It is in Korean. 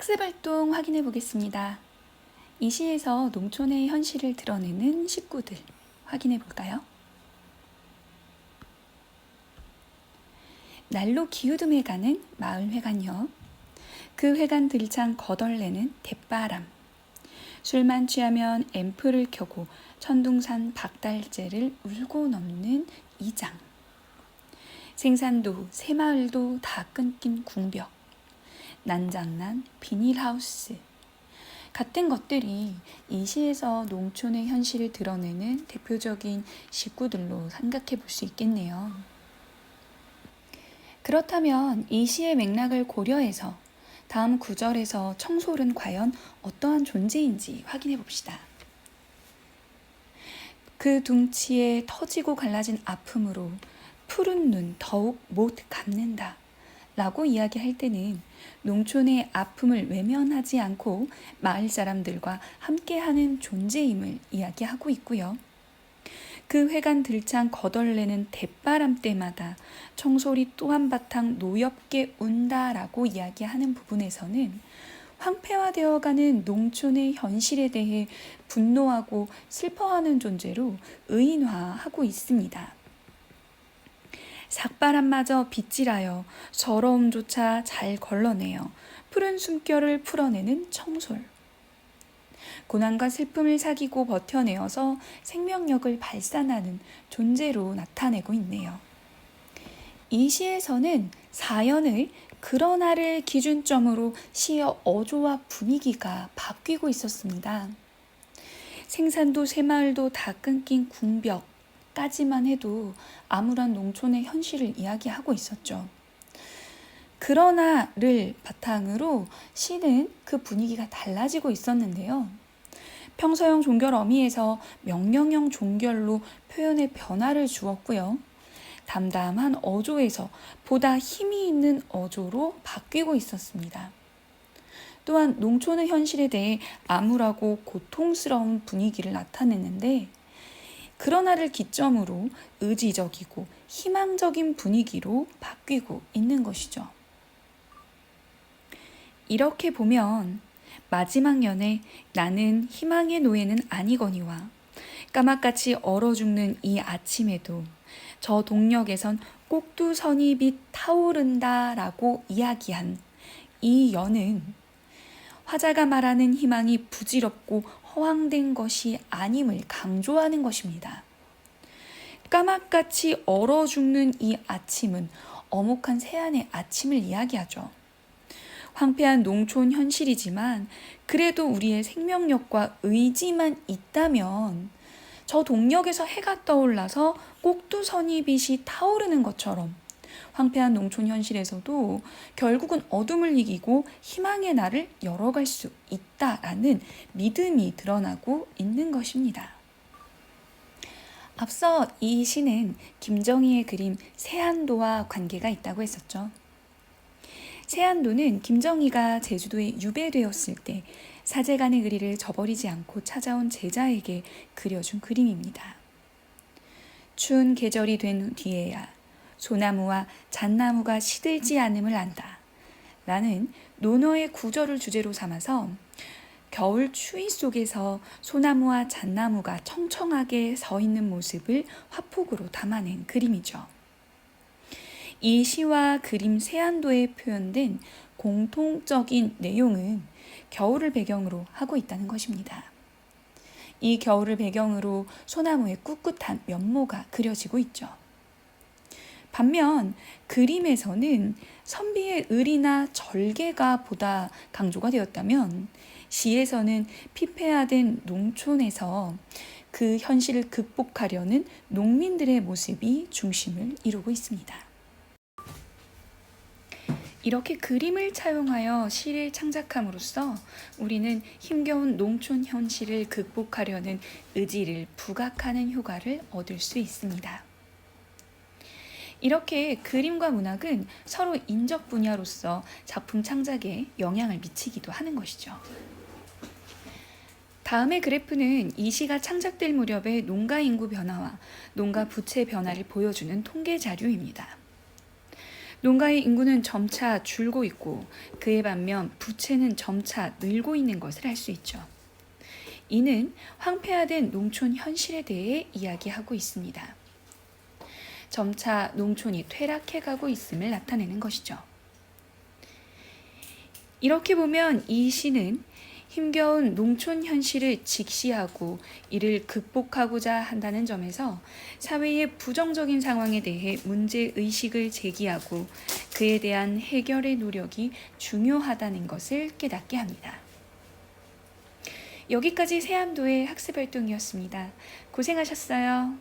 학습활동 확인해 보겠습니다. 이 시에서 농촌의 현실을 드러내는 식구들 확인해 볼까요? 날로 기우듬에 가는 마을 회관역, 그 회관 들창 거덜내는 대바람, 술만 취하면 앰프를 켜고 천둥산 박달재를 울고 넘는 이장, 생산도 새마을도 다 끊긴 궁벽, 난장난 비닐하우스 같은 것들이 이 시에서 농촌의 현실을 드러내는 대표적인 식구들로 생각해 볼 수 있겠네요. 그렇다면 이 시의 맥락을 고려해서 다음 구절에서 청솔은 과연 어떠한 존재인지 확인해 봅시다. 그 둥치에 터지고 갈라진 아픔으로 푸른 눈 더욱 못 감는다 라고 이야기할 때는 농촌의 아픔을 외면하지 않고 마을 사람들과 함께하는 존재임을 이야기하고 있고요. 그 회관 들창 거덜내는 대바람 때마다 청솔이 또 한바탕 노엽게 운다라고 이야기하는 부분에서는 황폐화되어가는 농촌의 현실에 대해 분노하고 슬퍼하는 존재로 의인화하고 있습니다. 삭바람마저 빗질하여 서러움조차 잘 걸러내어 푸른 숨결을 풀어내는 청솔. 고난과 슬픔을 사귀고 버텨내어서 생명력을 발산하는 존재로 나타내고 있네요. 이 시에서는 사연을 그러나를 기준점으로 시의 어조와 분위기가 바뀌고 있었습니다. 생산도 새마을도 다 끊긴 궁벽까지만 해도 암울한 농촌의 현실을 이야기하고 있었죠. 그러나를 바탕으로 시는 그 분위기가 달라지고 있었는데요. 평서형 종결 어미에서 명령형 종결로 표현의 변화를 주었고요. 담담한 어조에서 보다 힘이 있는 어조로 바뀌고 있었습니다. 또한 농촌의 현실에 대해 암울하고 고통스러운 분위기를 나타내는데 그러나를 기점으로 의지적이고 희망적인 분위기로 바뀌고 있는 것이죠. 이렇게 보면 마지막 연에 나는 희망의 노예는 아니거니와 까맣같이 얼어 죽는 이 아침에도 저 동력에선 꼭두선이 빛 타오른다 라고 이야기한 이 연은 화자가 말하는 희망이 부질없고 허황된 것이 아님을 강조하는 것입니다. 까맣같이 얼어 죽는 이 아침은 어목한 새안의 아침을 이야기하죠. 황폐한 농촌 현실이지만 그래도 우리의 생명력과 의지만 있다면 저 동력에서 해가 떠올라서 꼭두선이빛이 타오르는 것처럼 황폐한 농촌 현실에서도 결국은 어둠을 이기고 희망의 날을 열어갈 수 있다라는 믿음이 드러나고 있는 것입니다. 앞서 이 시는 김정희의 그림 세안도와 관계가 있다고 했었죠. 세안도는 김정희가 제주도에 유배되었을 때 사제간의 의리를 저버리지 않고 찾아온 제자에게 그려준 그림입니다. 추운 계절이 된 뒤에야 소나무와 잣나무가 시들지 않음을 안다 라는 논어의 구절을 주제로 삼아서 겨울 추위 속에서 소나무와 잣나무가 청청하게 서 있는 모습을 화폭으로 담아낸 그림이죠. 이 시와 그림 세안도에 표현된 공통적인 내용은 겨울을 배경으로 하고 있다는 것입니다. 이 겨울을 배경으로 소나무의 꿋꿋한 면모가 그려지고 있죠. 반면 그림에서는 선비의 의리나 절개가 보다 강조가 되었다면 시에서는 피폐화된 농촌에서 그 현실을 극복하려는 농민들의 모습이 중심을 이루고 있습니다. 이렇게 그림을 차용하여 시를 창작함으로써 우리는 힘겨운 농촌 현실을 극복하려는 의지를 부각하는 효과를 얻을 수 있습니다. 이렇게 그림과 문학은 서로 인적 분야로서 작품 창작에 영향을 미치기도 하는 것이죠. 다음의 그래프는 이 시가 창작될 무렵의 농가 인구 변화와 농가 부채 변화를 보여주는 통계 자료입니다. 농가의 인구는 점차 줄고 있고 그에 반면 부채는 점차 늘고 있는 것을 알 수 있죠. 이는 황폐화된 농촌 현실에 대해 이야기하고 있습니다. 점차 농촌이 퇴락해가고 있음을 나타내는 것이죠. 이렇게 보면 이 시는 힘겨운 농촌 현실을 직시하고 이를 극복하고자 한다는 점에서 사회의 부정적인 상황에 대해 문제의식을 제기하고 그에 대한 해결의 노력이 중요하다는 것을 깨닫게 합니다. 여기까지 세암도의 학습활동이었습니다. 고생하셨어요.